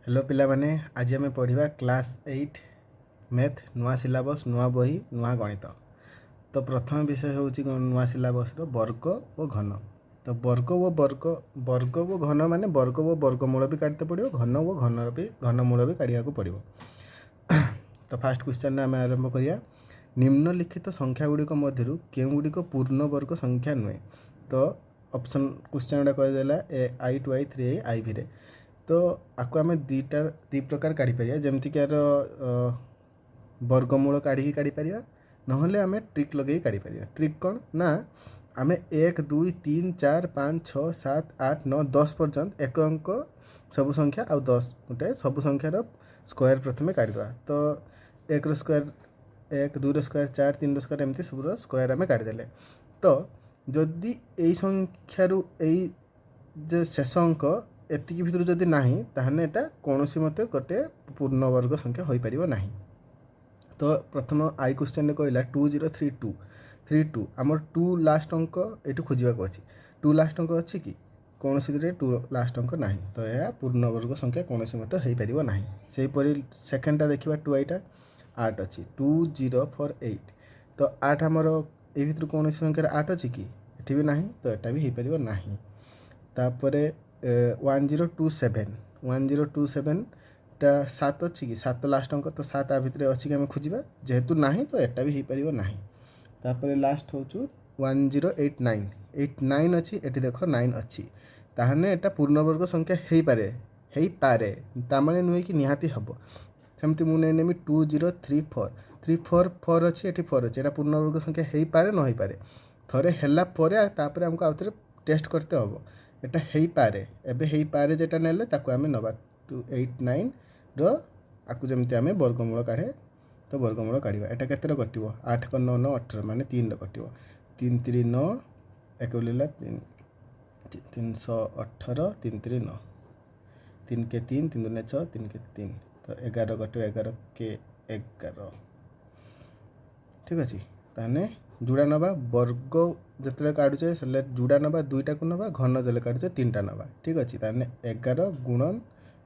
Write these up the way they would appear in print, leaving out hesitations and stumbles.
Hello पिला माने आज आम पढ़ा क्लास 8 मैथ नुआ सिलेबस नुआ बही नुआ गणित। तो प्रथम विषय हूँ नुआ सिलेबस वर्ग और घन। तो वर्ग वो वर्ग वो घन माने वर्ग वो वर्गमूल भी काटते पड़ो, घन वो घनमूल भी काढ़ा पड़ो। तो फास्ट क्वेश्चन आम आरंभ करिया। निम्नलिखित संख्या गुड़िक मध्य केउ गुड़िक पूर्ण वर्ग संख्या नुहे। तो ऑप्शन क्वेश्चन गुड़ा कहदेला I2 I3 IV रे। तो आपको आम दी प्रकार काढ़ी पारिया, जमती कि यार वर्गमूल काढ़ी पारिया, नहले आम ट्रिक लगे काढ़ी पारिया। ट्रिक कौन ना, आम 1 2 3 4 5 6 7 8 9 10 पर्यंत एक अंक सबु संख्या आ 10 गोटे सबु संख्यार स्क्वायर प्रथमे काढ़ीदेवा। तो 1 स्क्वायर 1 2 स्क्वायर 4 3 स्क्वायर एमती सब स्क्वायर आम काढ़ीदेले। तो जदि यही संख्यारू यही जो शेष अंक एतिक भितर जदि नहीं ताहने एटा कौनसी मते गोटे पूर्ण वर्ग संख्या हो पारिबो नहीं। तो प्रथम आई क्वेश्चन कहला 2032 आमर 2 लास्ट अंक ये खोजा अच्छी। 2 लास्ट अंक अच्छी कि कौन सी 2 लास्ट अंक नहीं, तो यह पूर्ण वर्ग संख्या कौन मत हो पार ना। से सेकेंडटा देखा 2 8 8 अच्छी 2048। तो 8 आमर ये भर कौन संख्यार 8 अच्छी कि ये भी ना, तो यहाँ भी हो पार ना। तापर 1027 टा 7 अच्छी कि 7 लास्ट अंक, तो 7 आ भितर अच्छी कि आम खोजा, जेहेतु ना तो यहाँ भी हो पार ना। तापर लास्ट हूँ 1089 अच्छी, ये देख 9 अच्छी, ताहने एटा पूर्ण वर्ग संख्या हो पारे ताने नुहे कि निहाती हम। सेमती मुझे नेमी 2034 4 अच्छी, ये 4 अच्छी, पूर्ण वर्ग संख्या हो पारे न हो पारे। थरे है आमको आउे टेस्ट करते हम, एटा हो पारे एबे हो पारे जेटा नेले ताको आमे नबा 289 आकु जमती आमे वर्गमूल काढ़े। तो वर्गमूल काढ़ा एटा केते कटिवो 8 को 9 9 18 माने 3 कटिवो 3 3 9 एक बोलिला 318 3 3 9 3 के 3 3 2 6 3 के 3, तो 11 कटिव 11 के 11। ठीक अच्छे, ताने जुड़ा नवा वर्ग जिते काढ़ुचे से जुड़ा नवा 2टा को नवा, घन जो काढ़ुचे 3टा नवा। ठीक अच्छे, ताने 11 गुणन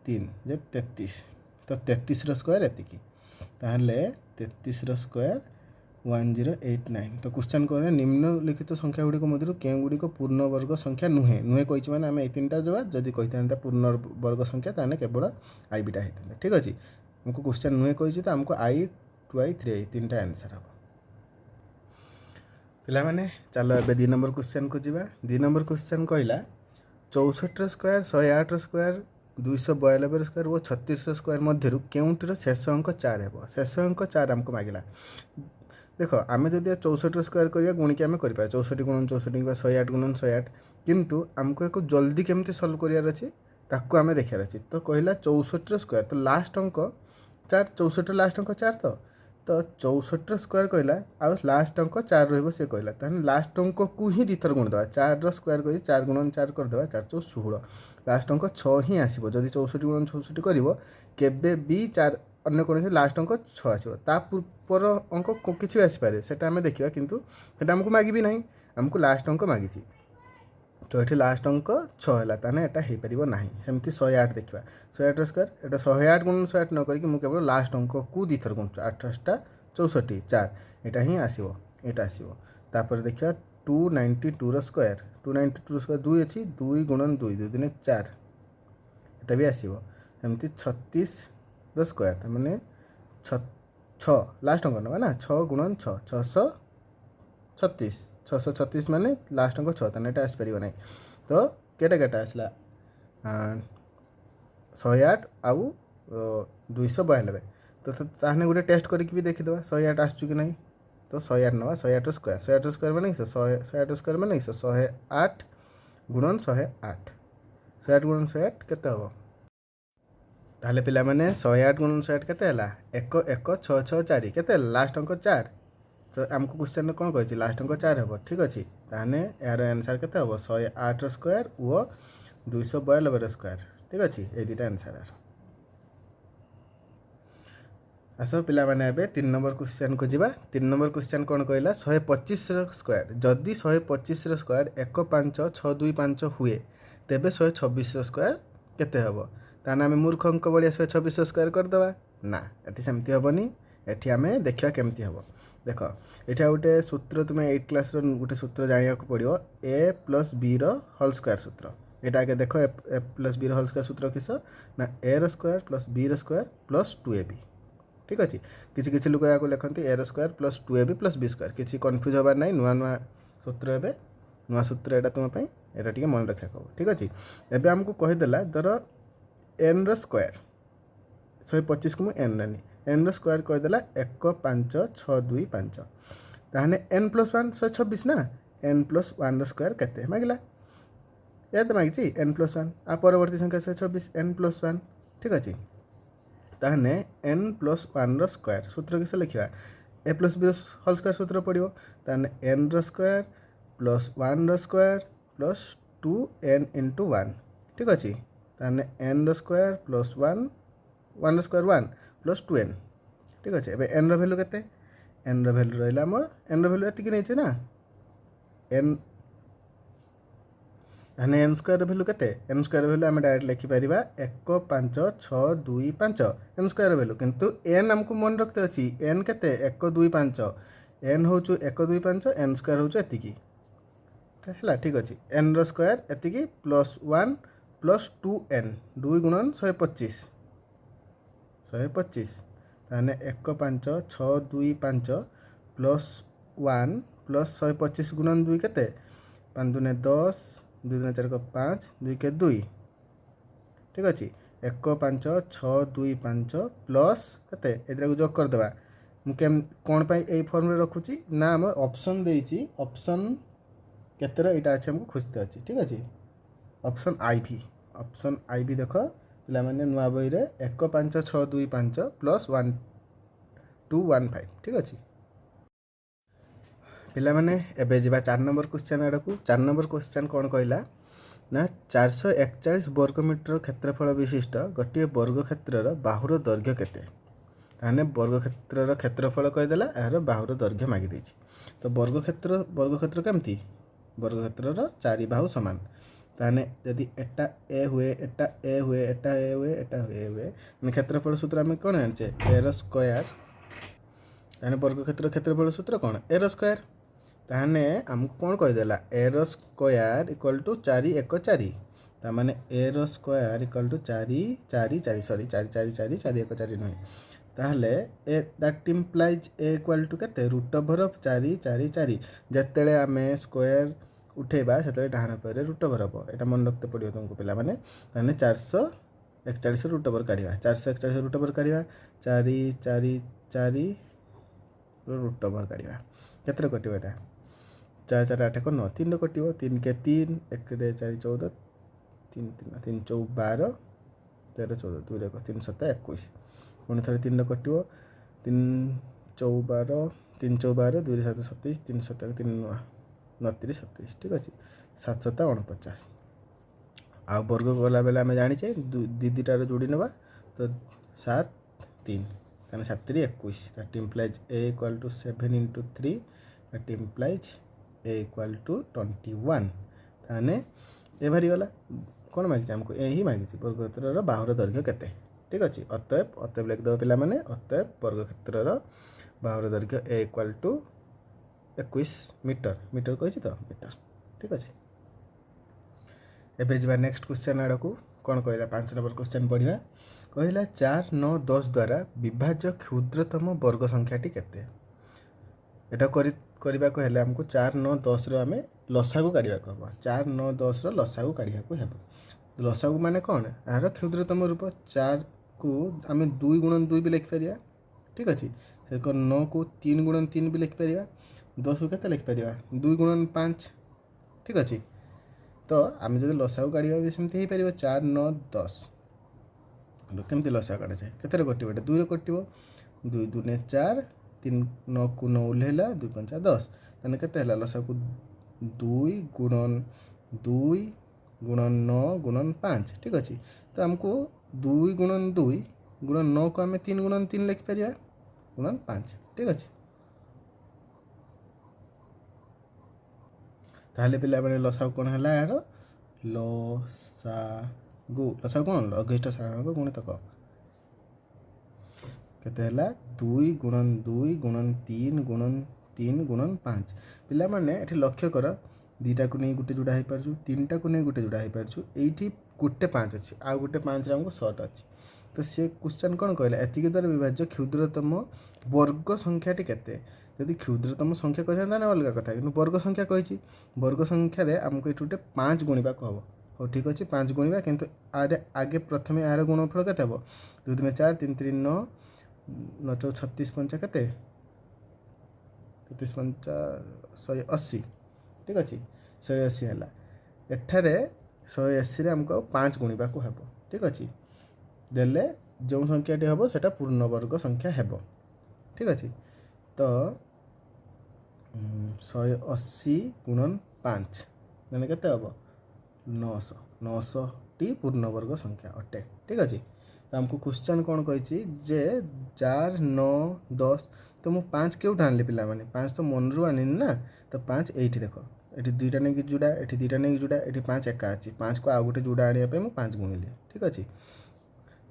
3 जे 33। तो 33 स्क्वायर एतिकी, ताहले 33 स्क्वायर 1089। तो क्वेश्चन कौन निम्नलिखित संख्या गुड़िक मध्य केउ गुड़िक पूर्ण वर्ग संख्या नुहे। नुहे कही मैंने आम ये 3टा जवाब, जदि कही था पूर्ण वर्ग संख्या ताने केवल आईबीटा होता। ठीक अच्छे, हमको क्वेश्चन नुहे कही तो आमको I2 I3 3टा आंसर हम। पिला माने चलो ए 2 नंबर क्वेश्चन को जीवा। 2 नंबर क्वेश्चन कहला 64 स्क्वायर 108 स्क्वायर 292 स्क्वायर और 36 स्क्वायर मध्य केउंटीर शेष अंक 4 है। शेष अंक 4 आमको मागिला। देख आम जब 64 स्क्वायर करिया गुणिक आम कर 64 गुणन 64 कि 108 गुणन 108, किंतु आमको एक जल्दी केमती सल्व करार अच्छे ताकू आम देखार अच्छे। तो कहला 64 स्क्वायर, तो लास्ट अंक 4, 64 लास्ट अंक 4, तो 64 स्क्वायर कहला आ लास्ट अंक 4 रही से कहला, ताहले लास्ट अंक को ही दुथर गुणिदेवा 4 स्क्वायर कर 4 गुणन 4 करदे 4 4 16, लास्ट अंक 6 ही आसो। जदि 64 गुणन 64 कर भी 4 अन्य कौन से लास्ट अंक 6 आसो, तापर अंक किसी भी आसपे से आम देखा, कितु आमको मागि भी ना, आमको लास्ट अंक मागिची। तो ये लास्ट अंक 6 है, ताने एटा हो पार ना। सेमती 108 देखा 108 स्क्वायर, एटा 108 गुणन 108 न करके मुझे केवल लास्ट अंक को दुथर गुणुच 8 8 64 4, यहाँ ही आसो यहाँ आसो। तापर देखा 292 स्क्वायर 292 स्क्वायर 2 अच्छी 2 गुणन 2 2 दिन 4, यहाँ भी आसो। एमती 36 स्क्वायर मैंने 6 लास्ट अंक ना ना 6 गुणन 6 636 636 माने लास्ट अंक 6, ताने आसपार ना। तो केटा आसला 108 आउ 292। तो ताहने गोटे टेस्ट करके भी देखीदे 108 आसचु कि नहीं। तो 108 नवा 108 स्क्वायर मैंने 108 स्क्वायर मैंने 108 गुणन 108 108 गुणन 108 केते हम। ताहले पिला माने 108 गुणन 108 केते हला 1 1 6 6 4 केते लास्ट अंक 4। तो आमको क्वेश्चन कौन कही लास्ट अंक 4 हम। ठीक अच्छे, ताहने यार आंसर केते हम 108 स्क्वायर और 292 स्क्वायर। ठीक अच्छे, ये 2टा आंसर। आस पिला माने एबे 3 नंबर क्वेश्चन को जीवा। 3 नंबर क्वेश्चन कौन कहला 125 स्क्वायर, जदि 125 स्क्वायर 1 5 6 2 5 हुए तेबे 126 स्क्वायर केते हम। ताने आम मूर्खंक भाया 126 स्क्वायर करदे ना ये सेमती हेनी एठी आम देखा केमती हम देख ये गोटे सूत्र तुम्हें 8 क्लास गोटे सूत्र जाना पड़ो a plus b whole square सूत्र यहाँ आगे देख a plus b whole square सूत्र किस ना a square plus b square plus 2ab ठीक अच्छे किसी किसी लोग यहाँ लिखती a square plus 2ab plus b square किसी कन्फ्यूज हबार ना नुआ नुआ सूत्र ए नुआ सूत्र यहाँ तुम्हें यहाँ टे मन रखा कह ठीक अच्छे एवं आमको कहीदेला धर एन स्क्वायर 125 को मुझे एन नेनी एन स्क्वायर कहीदेला 1 5 6 2 5 ताहने एन प्लस 1 126 ना एन प्लस 1 स्क्वायर केते मागिला या तो मागिची एन प्लस 1 आ परवर्ती संख्या 126 एन प्लस 1 ठीक अच्छे ताहने एन प्लस 1 स्क्वायर सूत्र किस लिखा a plus b whole square सूत्र पड़ो ताहने n square plus 1 square plus 2n into 1 ठीक अच्छे ताहने n square plus 1 square 1 plus 2n ठीक अच्छे एवं एन रैल्यू के एन रैल्यू रहा आम एन रैल्यू एति नहीं ना एन ताने एन स्क्वायर भैल्यू के एन स्क्वायर भैल्यू आम डायरेक्ट लिखिपर 1 5 6 2 5 एन स्क्वायर भैल्यू किंतु एन आमको मन रखते अच्छी एन के 1 2 5 एन हूँ 1 2 5 एन स्क्वायर हूँ एति है ठीक अच्छे एन स्क्वायर एति प्लस 1 प्लस 2n 2 गुणन 125 ताने 1 5 6 2 5 प्लस 1 प्लस 125 गुणन 2 के 5 दूने 10 2 दूने 4 5 2 के 2 ठीक अच्छे 1 5 6 2 5 प्लस के को जोग करदे मुझे कौन पाई यही फॉर्म रे रखुची ना आम ऑप्शन देइची ऑप्शन केतर यहाँ अच्छे हमको खुशते अच्छी ठीक अच्छे ऑप्शन आईवी देख पे नुआ बही रे 1 5 6 2 5 प्लस 1 2 1 5 ठीक अच्छे पे एबे जा 4 नंबर क्वेश्चन आड़ को 4 नंबर क्वेश्चन कौन कहला ना 441 वर्गमीटर क्षेत्रफल विशिष्ट गोटे वर्ग क्षेत्र बाहुर दैर्घ्य केते ताने वर्ग क्षेत्र क्षेत्रफल कहीदेला यार बाहुर दैर्घ्य मागिदे तो वर्ग क्षेत्र केमती वर्ग क्षेत्र 4 बाहु सामान ताने यदि एटा ए हुए एटा ए हुए एटा ए हुए एटा ए हुए क्षेत्रफल सूत्र आम कौन जाने एर स्क्वायर ताने वर्ग क्षेत्रफल सूत्र कौन एर स्क्वायर ताने आमको कौन कहीदेला एर स्क्वायर इक्वल टू 4 1 4 ताने एर स्क्वायर इक्वल टू 4 4 4 सॉरी 4 4 4 4 1 4 नुहे ताहले a that implies a equal to के रूट ओवर ऑफ 4 4 4 जिते आम स्क्वायर उठेबा से डाण पर रूट ओवर हम यहाँ मन रखते पड़ो तुमको पे मैंने 441 रूट ओवर काढ़ा 441 रूट ओवर काढ़ा 4 4 4 रूट ओवर काढ़ा केते कट यहाँ 4 4 8 9 3 कट 3 के 3 1 4 14 3 3 3 4 12 13 14 2 3 7 21 पुणी थे 3 कट 3 4 12 3 4 12 2 7 27 3 7 3 29 27 ठीक अच्छे 7 7 49 आ वर्ग गला बेले आम जाने दीटार जोड़ी नवा तो 7 3 ताने 7 3 21 that implies a equal to 7 into 3 that implies a equal to 21 ताने ए भारी गला कौन मागिছে हमको ए ही मागिছে वर्ग क्षेत्र बाहुर दैर्घ्य केते ठीक अच्छे अतएव लिखिदेव पे मैंने अतएव वर्ग क्षेत्र बाहुर दैर्घ्य ए इक्वल टू 21 मीटर कही तो मीटर ठीक अच्छे एवं जा नेक्स्ट क्वेश्चन आड़ को कौन कहला 5 नंबर क्वेश्चन पढ़ा कहला 4 9 10 द्वारा विभाज्य क्षुद्रतम वर्ग संख्याटी केते एटा करने को हेले हमको 4 9 10 आम लसागु काढ़ा को हम 4 9 10 लसागु काढ़ा को हम लसागु माने कौन यार क्षुद्रतम रूप 4 को आम 2 गुणन 2 भी लिखिपर ठीक अच्छे से 9 को 3 गुणन 3 भी लिखिपर 10 को लिखिपर 2 गुणन 5 ठीक अच्छे तो आम जो लसागु काढ़ा भी सेमती हो पार 4 9 10 केमती लसागु काढ़ा जाए केते कटे 2 कट 2 दूने 4 3 9 को 9 उल्लेला 2 5 10 ताने केते लसागु 2 गुणन 2 गुणन 9 गुणन 5 ठीक अच्छे तो आमको 2 गुणन 2 गुणन 9 को आम 3 गुणन 3 लिखिपर गुणन 5 ठीक अच्छे ताहले पिला माने लसागु कौन है यार लसागु लसागु कौन लघुष्ठ साधारणक गुणितक केते हला 2 गुणन 2 गुणन 3 गुणन 5 पिला माने एठी लक्ष्य कर दीटा को नहीं गुटे जोड़ा हो पारछु तीनटा को नहीं गुटे जोड़ा हो पारछु एठी गुटे 5 अछि आ गुटे 5 रे हमको शॉर्ट अछि तो से क्वेश्चन कौन कहला एतिक द्वारा विभाज्य क्षुद्रतम वर्ग संख्याटी केते यदि क्षुद्रतम संख्या कहता ना अलग कथा कि वर्ग संख्या कही वर्ग संख्या रे हमको एठी गुटे 5 गुणिबा को हबो हो ठीक अछि 5 गुणिबा किंतु आरे आगे प्रथमे आर गुणफल केते हबो 2 3 4 3 3 9 9 36 पंचा केते 36 पंचा 180 ठीक अच्छे 180 है एठारे 180 रे हमको 5 गुणिबा को हेबो ठीक अच्छे देले जो संख्याटी हेबो सेटा पूर्ण वर्ग संख्या हेबो ठीक अच्छे तो 180 गुणन 5 माने केते हेबो 900 900 टी पूर्ण वर्ग संख्या अटे ठीक अच्छे तो हमको क्वेश्चन कौन कही जे 4 9 10 तो मु 5 क्यों आनली पिला माने 5 तो मन रू आनी ना तो 5 एठी देखो एठी दुईटा नहीं जुड़ा एठी दुईटा नहीं जुड़ा एठी 5 एका अच्छी 5 को आउ गोटे जुड़ा आने मुझे 5 गुणिली ठीक अच्छे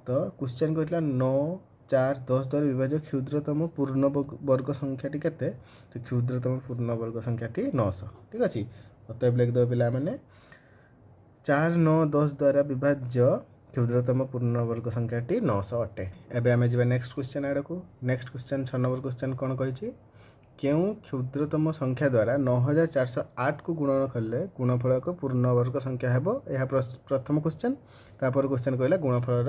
तो क्वेश्चन कहला 9 4 10 द्वारा विभाज्य क्षुद्रतम पूर्ण वर्ग संख्याटी केते तो क्षुद्रतम पूर्ण वर्ग संख्याटी 900 ठीक अच्छे अतएव लिख दो पिला माने 4 9 10 द्वारा विभाज्य क्षुद्रतम पूर्ण वर्ग संख्याटी 900 अटे एबे आमे जिबा नेक्स्ट क्वेश्चन आड़ को नेक्स्ट क्वेश्चन 6 नंबर क्वेश्चन कौन कही क्यों क्षुद्रतम संख्या द्वारा 9408 को गुणन कले गुणफल एक पूर्ण वर्ग संख्या हेबो यह प्रथम क्वेश्चन तापर क्वेश्चन कहला गुणफलर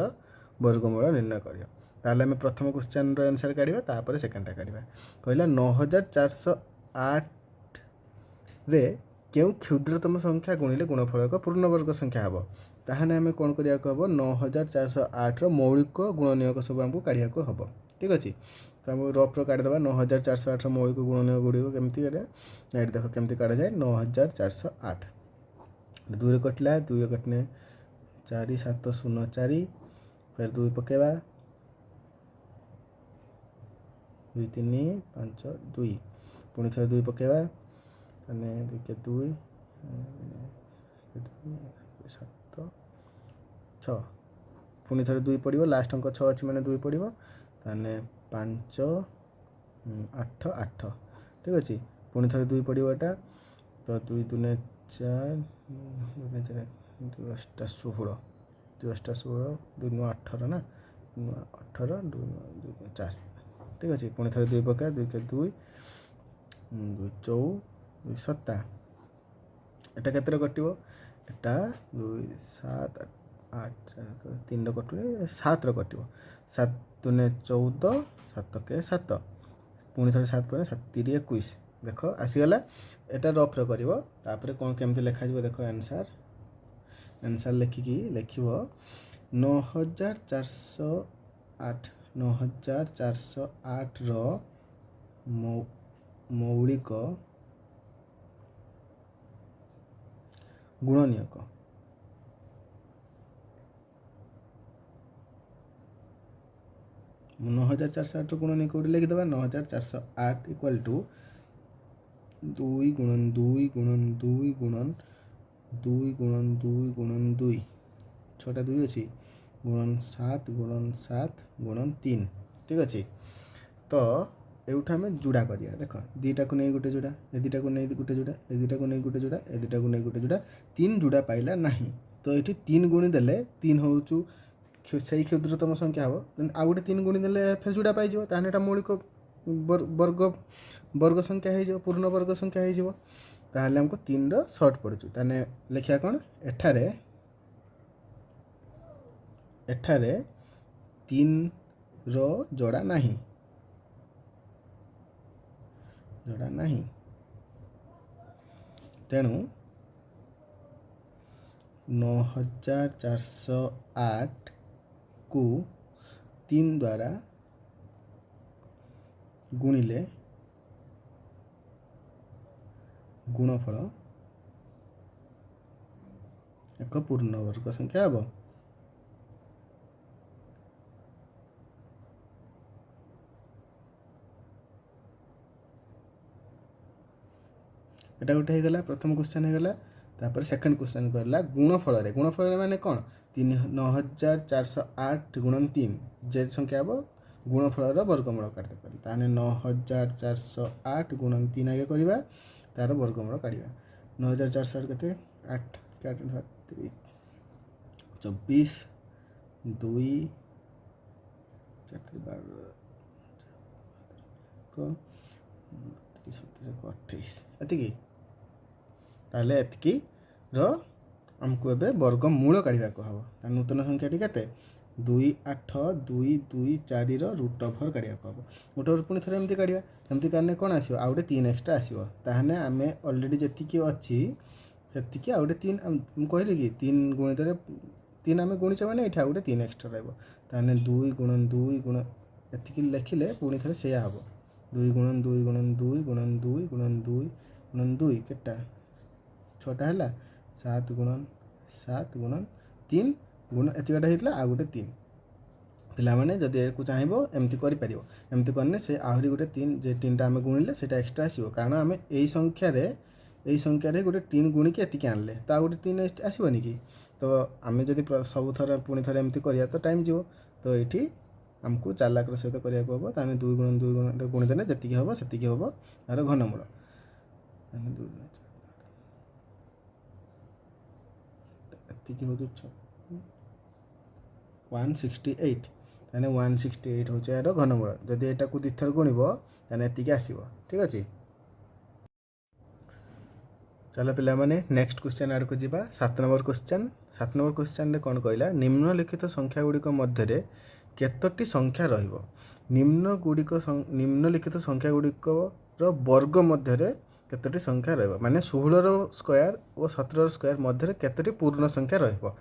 वर्गमूल निर्णय करियो ताले हम प्रथम क्वेश्चन रो आंसर काढिबा तापर सेकंडटा काढिबा कहला 9408 रे क्यों क्षुद्रतम संख्या गुणिले गुणफल एक पूर्ण वर्ग संख्या हेबो ताहाने हमें कोन करिया को हबो 9408 रो मौलिक गुणनीयक सब हमको काढिया को हबो ठीक अछि तो हम रफ रो काढ देबा 9408 रो मौलिक गुणनीय गुडी केमती करे एट देखो केमती काढा जाय 9408 2 रे कटला 2 रे कटने 4 7 0 4 फिर 2 पकेबा 2 3 5 2 पुणी थे 2 पकेबा तने 2 के 2 7 6 पुणी थे 2 पड़ो लास्ट अंक 6 अच्छी मैंने 2 पड़ो ताने 5 8 8 ठीक अच्छे पुणी थे 2 पड़ो एटा तो 2 2 4 2 4 2 8 16 2 8 16 2 9 18 ना 18 2 2 4 ठीक अच्छे पुणी थे 2 पका 2 के 2 2 4 2 7 एटा केते कटिवो एटा 2 7 8 3 कटुने 7 कटिवो 7 2 14 7 के 7 पुणी थे 7 पर 7 3 21 देख आसीगला एटा रफ रे करिवो तापर कोन केमती लिखा जिवो देखो आंसर आंसर लिखिकी लिखिवो 9408 9408 रो मौलिक गुणनीयक 9408 गुणनीयक लिखिदेवा 9408 इक्वल टू 2 गुणन 2 गुणन 2 गुणन 2 गुणन 2 गुणन 2 छोटा 2 अच्छी गुणन 7 गुणन 3 ठीक अच्छे तो एउठा में जुड़ा करिया देख दीटा को नहीं गुटे जुड़ा ए दीटा को नहीं गुटे जुड़ा ए दीटा को नहीं गुटे जुड़ा ए दीटा को नहीं गुटे जुड़ा 3 जुड़ा पाइला नहीं तो ये 3 गुणी देले 3 होचु से क्षुद्रतम संख्या हम आ गए 3 गुणी देले फिर जुड़ा पाई ताहने एटा मौलिक वर्ग वर्ग संख्या हो पूर्ण वर्ग संख्या हो ताहले हमको 3 रो शॉर्ट पड़छु ताने लिखिया कोन एठारे एठारे 3 रो जोड़ा नहीं तेणु 9408 को 3 द्वारा गुणिले गुणफल एक पूर्ण वर्ग संख्या हम एटा गोटे हो गला प्रथम क्वेश्चन हो गला तापर सेकंड क्वेश्चन कहला गुणफल माने कौन 9408 गुणन 3 जे संख्या हम गुणफल वर्गमूल काटते पारे 9408 गुणन 3 आगे करवा तार वर्गमूल काढ़ा 9408 के 8 24 2 4 12 28 ताले एतकी आमको एबे वर्गमूल काढ़ा हम नूतन संख्या के 2 8 2 2 4 रूट ओवर काढ़ा हम रूट ओवर पुणी थे एमती काढ़ा एमती काढ़ने कौन आसो आ गोटे 3 एक्सट्रा आसो ताहने आम अलरेडी जी अच्छी से आ गोटे 3 कहली कि 3 गुणित 3 आम गुणिच मैंने ये गोटे 3 एक्सट्रा रहा 2 गुणन 2 गुण एति लिखिले पुणी थे से हम 2 गुणन 2 गुणन 2 गुणन 2 गुणन 2 गुणन 2 केटा 6टा है 7 गुणन 3 गुण एतिकटा होता आ गोटे 3 पिलाने जदि को चाहब एमती कर एमती करने से आहरी गोटे 3 जे 3टा आम गुणिले से एक्सट्रा आसो कारण आम यही संख्यार गोटे 3 गुणिकी एतिक आनले तो आ गोटे 3 आसबनी कि तो आम जब सब थर पुणी थे एमती करा तो टाइम जीव तो ये आमको चालाकर सहित कराया हम ताने 2 गुणन 2 गुण गुणिदेले जी हम से हम यार घनमूल 168 ताने 168 हूँ यार घनमूल जदि यहाँ को दुथर गुणब ताने एतिक आसो ठीक अच्छे। चलो पिला माने नेक्स्ट क्वेश्चन आड़ को जीवा 7 नंबर क्वेश्चन रे कौन कहला निम्नलिखित संख्या गुड़िक मध्य केतोटी संख्या रहिबो निम्नलिखित संख्या गुड़िक वर्ग मध्य केतोटी संख्या रहिबो माने 16 स्क्वायर और 17 स्क्वायर मध्य केतोटी पूर्ण संख्या रहिबो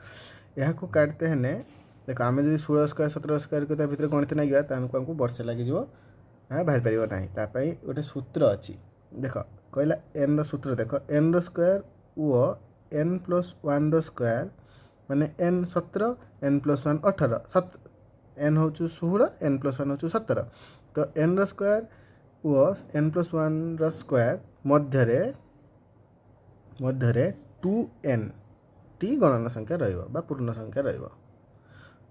यहाँ को काटते हैं देख आम जो 16 स्क्वायर 17 स्क्वायर को भितर गणित नागिबा तांको वर्षे लगे बाहर पार ना गोटे सूत्र अच्छी देख कहला एन सूत्र देख एन स्क्वायर ओ एन प्लस 1 स्क्वायर माने एन 17 एन प्लस 1 18 एन हूँ 16 एन प्लस 1 हूँ 17 तो एन स्क्वायर ओ एन प्लस 1 स्क्वायर मध्य 2n टी गणन संख्या रहा पूर्ण संख्या रहा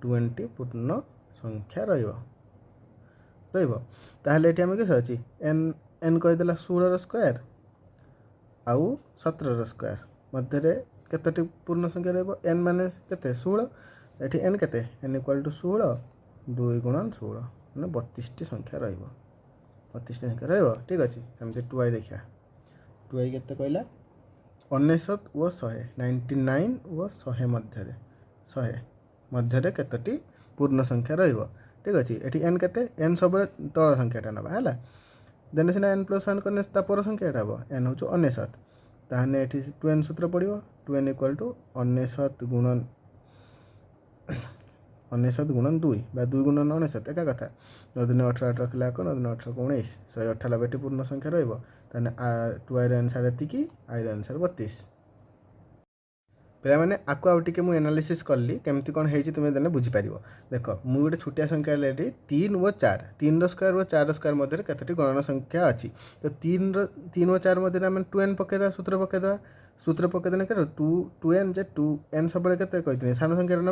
2n टी पूर्ण संख्या ताहले ये किस अच्छी एन एन कहीदेला 16 स्क्वायर आउ 17 स्क्वायर मध्य केतोटी पूर्ण संख्या एन माने केते 16 ये एन केते एन इक्वल टू 16 2 गुणन 16 मैंने 32 संख्या 32 संख्या ठीक अच्छे एमती 2i देखा 2i के कहला 99 और 100 99 और 100 मध्य केतोटी पूर्ण संख्या ठीक अच्छे ये एन के एन सब तल संख्याटा ना है देने सीना एन प्लस 1 करने पर संख्याटा हम एन हूँ 99 ताहने ये 2n सूत्र पड़ो 2n इक्वल टू 99 गुणन 2 बा 2 गुणन 99 एका कथा 9 दिन 18 18 रखला 9 दिन 18 को 19 198 पूर्ण संख्या रहा 2i आंसर एति आई आंसर 32 पे मैंने आपको आउ टे मुझे एनालिसिस कली केमती कौन है तुम्हें देने बुझीपार देख मुझे गोटे छोटिया संख्या ये 3 और 4 3 स्क्वायर और 4 स्क्वायर मध्य केतोटी गणन संख्या अच्छी तो 3 और 4 मध्य आम 2n पकईदा सूत्र पकईदेने के 2n जे 2n सब कहते सान संख्या ना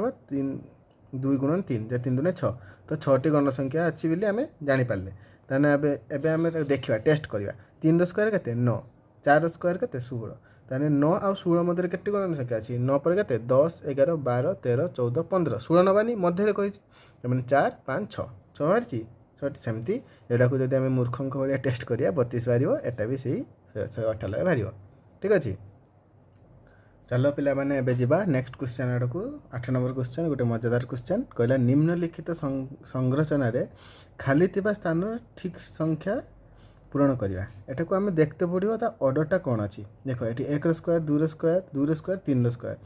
2 गुणन 3 जे 3 2 6 तो 6टी गणन संख्या अच्छी बोली आम जापारे ताने एवं देखा टेस्ट करवा 3 स्क्वायर के 9 4 स्क्वायर के 16 ताने 9 आ 16 मध्य केटे गणन संख्या अच्छी 9 पर के 10 11 12 13 14 15 16 नबानी मध्य कही 4 5 6 6 बाहरी 6 सेमती एटा को जब आम मूर्खंक भाया टेस्ट करिया 32 बाहर एटा भी सही 198 बाहर ठीक अच्छे। चलो पिला माने एबे जिबा नेक्स्ट क्वेश्चन आड़ को 8 नंबर क्वेश्चन गोटे मजेदार क्वेश्चन कहला निम्नलिखित संरचना खाली थिबा स्थान ठीक संख्या पूरण करवा एटा को आम देखते पड़ो ता ऑर्डरटा कौन अच्छी देख ये 1 स्क्वायर 2 स्क्वायर 2 स्क्वायर 3 स्क्वायर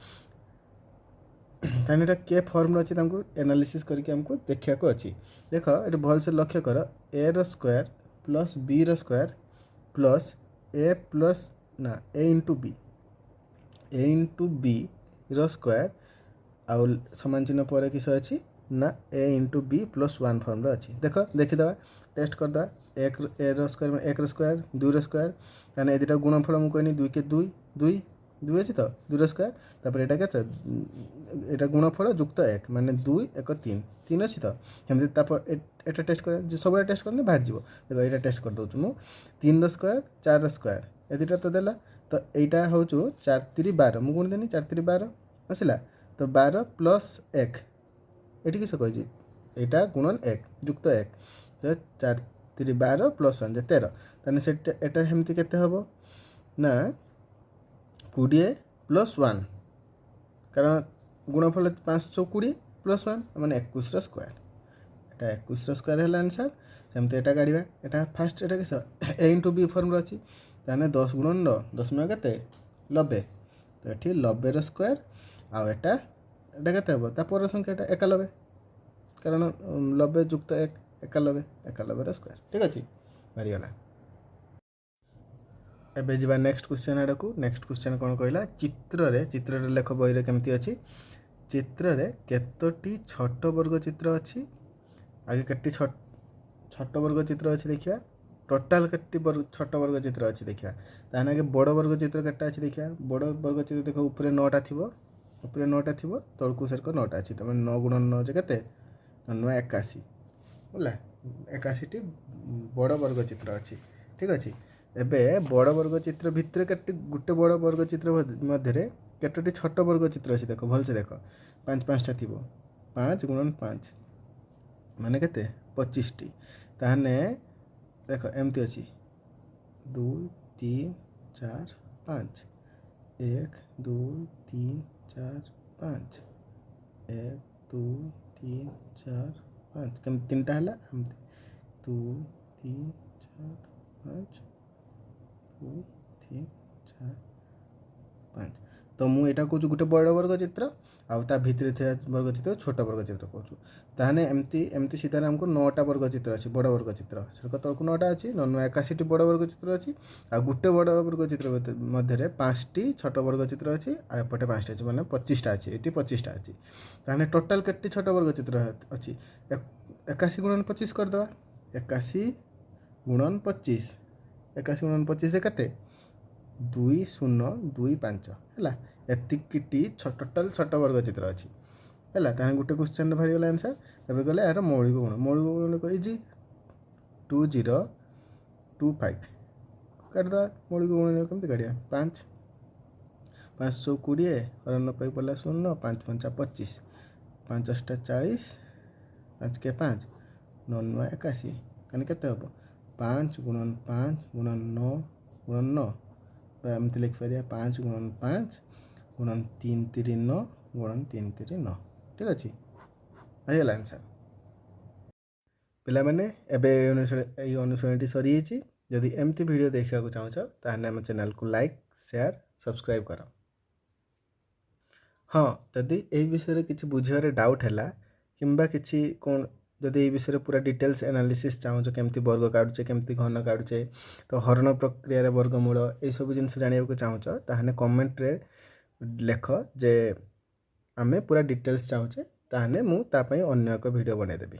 ताने के फॉर्म अच्छी एनालिसिस करके आमको देखा अच्छी देख ये भल से लक्ष्य कर a square plus b square plus a plus ना ए इंटू बी स्क्वायर आउ समान चिन्ह पर किस अच्छी ना a into B plus 1 form अच्छी देख देखीदे टेस्ट करदे 1 स्क्वायर 1 स्क्वायर 2 स्क्वायर ताने ए दुटा गुणफल मुझे कहनी 2 के 2 2 দুই আছে তো, দুইর স্কোয়ার, তারপরে এটা কেতে এটা গুণফল যুক্ত এক মানে 2 1 3 3 ଅଛି ତ ସେମିତି ତାପରେ এটা ଟେଷ୍ଟ করে যে ସବୁବେଳେ ଟେଷ୍ଟ କଲେ ବାହାରିଯିବ। ଦେଖ ଏଇଟା ଟେଷ୍ଟ କରିଦେଉଛି ମୁଁ 3ର ସ୍କୋୟାର 4ର ସ୍କୋୟାର ଏ ଦୁଇଟା ତ ଦେଲା, ତ ଏଇଟା ହେଉଛି 4 3 12 ମୁଁ ଗୁଣି ଦେନି 4 3 12 ଆସିଲା, ତ 12 ପ୍ଲସ୍ 1 ଏଠି କିସ କହିଛି ଏଇଟା ଗୁଣନ 1 ଯୁକ୍ତ 1, ତ 4 3 12 ପ୍ଲସ୍ 1 ଯେ 13, ତାହେଲେ ସେଟା ଏଟା ସେମିତି କେତେ ହେବ ନା 20 ପ୍ଲସ୍ 1, କାରଣ ଗୁଣଫଳ 5 × 20 ପ୍ଲସ୍ 1 ମାନେ 21ର ସ୍କୋୟାର, এটা 21ର ସ୍କୋୟାର ହେଲା ଆନ୍ସର୍। ସେମିତି ଏଟା କାଢ଼ିବା, ଏଟା ଫାଷ୍ଟ ଏଟା କିସ a × b ଫର୍ମରେ ଅଛି, ତାହେଲେ 10 × 10 9 କେତେ 90, ତ ଏଠି 90ର ସ୍କୋୟାର ଆଉ ଏଟା କେତେ ହେବ ତା ପର ସଂଖ୍ୟାଟା 91, କାରଣ 90 ଯୁକ୍ତ 1 91 91ର ସ୍କୋୟାର। ଠିକ୍ ଅଛି, ବାହାରିଗଲା। ଏବେ ଯିବା ନେକ୍ସଟ କ୍ୱେଶ୍ଚନ୍ ଆଡ଼କୁ। ନେକ୍ସଟ କ୍ୱେଶ୍ଚନ୍ କ'ଣ କହିଲା, ଚିତ୍ରରେ ଲେଖ ବହିରେ କେମିତି ଅଛି, ଚିତ୍ରରେ କେତୋଟି ଛୋଟ ବର୍ଗ ଚିତ୍ର ଅଛି, ଆଗେ କେତେ ଛୋଟ ବର୍ଗ ଚିତ୍ର ଅଛି ଦେଖିବା, ଟୋଟାଲ୍ କେତେ ଛୋଟ ବର୍ଗ ଚିତ୍ର ଅଛି ଦେଖିବା, ତାହେଲେ ଆଗେ ବଡ଼ ବର୍ଗ ଚିତ୍ର କେତେଟା ଅଛି ଦେଖିବା। ବଡ଼ ବର୍ଗ ଚିତ୍ର ଦେଖ ଉପରେ 9ଟା ଥିବ, ଉପରେ 9ଟା ଥିବ, ତଳକୁ ସେରକ 9ଟା ଅଛି, ତୁମେ 9 × 9 ଯେ କେତେ 9 81 ହେଲା, 81ଟି ବଡ଼ ବର୍ଗ ଚିତ୍ର ଅଛି। ଠିକ୍ ଅଛି, ଏବେ ବଡ଼ ବର୍ଗ ଚିତ୍ର ଭିତରେ ଗୋଟେ ବଡ଼ ବର୍ଗ ଚିତ୍ର ମଧ୍ୟରେ କେତୋଟି ଛୋଟ ବର୍ଗ ଚିତ୍ର ଅଛି ଦେଖ, ଭଲସେ ଦେଖ, 5ଟା ଥିବ, 5 × 5 ମାନେ କେତେ 25ଟି, ତାହେଲେ ଦେଖ ଏମିତି ଅଛି 2 3 4 5 1 2 3 4 5 1 2 3 4 5 କେମିତି 3ଟା ହେଲା, ଏମିତି 2 3 4 5 2 3 4 5, ତ ମୁଁ ଏଇଟା କହୁଛୁ ଗୋଟେ ବଡ଼ ବର୍ଗ ଚିତ୍ର ଆଉ ତା ଭିତରେ ଥିବା ବର୍ଗ ଚିତ୍ର ଛୋଟ ବର୍ଗ ଚିତ୍ର କହୁଛୁ, ତାହେଲେ ଏମିତି ସିଧାରେ ଆମକୁ 9ଟା ବର୍ଗ ଚିତ୍ର ଅଛି, ବଡ଼ ବର୍ଗ ଚିତ୍ର ସେରକ ତଳକୁ 9ଟା ଅଛି, 81ଟି ବଡ଼ ବର୍ଗ ଚିତ୍ର ଅଛି, ଆଉ ଗୋଟେ ବଡ଼ ବର୍ଗ ଚିତ୍ର ମଧ୍ୟରେ 5ଟି ଛୋଟ ବର୍ଗ ଚିତ୍ର ଅଛି, ଆଉ ଏପଟେ 5ଟା ଅଛି, ମାନେ 25ଟା ଅଛି, ଏଠି 25ଟା ଅଛି, ତାହେଲେ ଟୋଟାଲ୍ କେତେ ଛୋଟ ବର୍ଗ ଚିତ୍ର ଅଛି 81 × 25 କରିଦେବା, 81 × 25 81 × 25 କେତେ 2025 ହେଲା, ଏତିକିଟି ଟୋଟାଲ୍ ଛୋଟ ବର୍ଗ ଚିତ୍ର ଅଛି ହେଲା। ତାହେଲେ ଗୋଟେ କ୍ୱେଶ୍ଚନ୍ରେ ବାହାରିଗଲା ଆନ୍ସର୍। ତାପରେ କହିଲେ ଏହାର ମୌଳିକ ଗୁଣ କହିଛି 2025 କାଟିଦେବା, ମୌଳିକ ଗୁଣ କେମିତି କାଢ଼ିବା, 5 5 × 20 90 ପଡ଼ିଲା 0, 5 × 5 25, 5 × 40, 5 × 5 9 9 81, ତାହେଲେ କେତେ ହେବ 5 × 5 × 9 × 9, ଏମିତି ଲେଖିପାରିବା 5 × 5 × 3 3 9 × 3 3 9। ଠିକ୍ ଅଛି, ହେଇଗଲା ଆନ୍ସର୍। ପିଲାମାନେ ଏବେ ଏଇ ଅନୁଶୀଳନୀଟି ସରିଯାଇଛି। ଯଦି ଏମିତି ଭିଡ଼ିଓ ଦେଖିବାକୁ ଚାହୁଁଛ ତାହେଲେ ଆମ ଚ୍ୟାନେଲକୁ ଲାଇକ୍ ସେୟାର ସବସ୍କ୍ରାଇବ୍ କର। ହଁ, ଯଦି ଏହି ବିଷୟରେ କିଛି ବୁଝିବାରେ ଡାଉଟ୍ ହେଲା କିମ୍ବା କିଛି କ'ଣ ଯଦି এই ବିଷୟରେ ପୁରା ଡିଟେଲ୍ସ ଆନାଲିସିସ୍ ଚାହୁଁଛ, କେମିତି ବର୍ଗ କାଢ଼ୁଛେ, କେମିତି ଘନ କାଢ଼ୁଛେ, ତ ହରଣ ପ୍ରକ୍ରିୟାରେ ବର୍ଗମୂଳ ଏଇସବୁ ଜିନିଷ ଜାଣିବାକୁ ଚାହୁଁଛ, ତାହେଲେ କମେଣ୍ଟରେ ଲେଖ ଯେ ଆମେ ପୁରା ଡିଟେଲ୍ସ ଚାହୁଁଛେ, ତାହେଲେ ମୁଁ ତା ପାଇଁ ଅନ୍ୟ ଏକ ଭିଡ଼ିଓ ବନେଇଦେବି।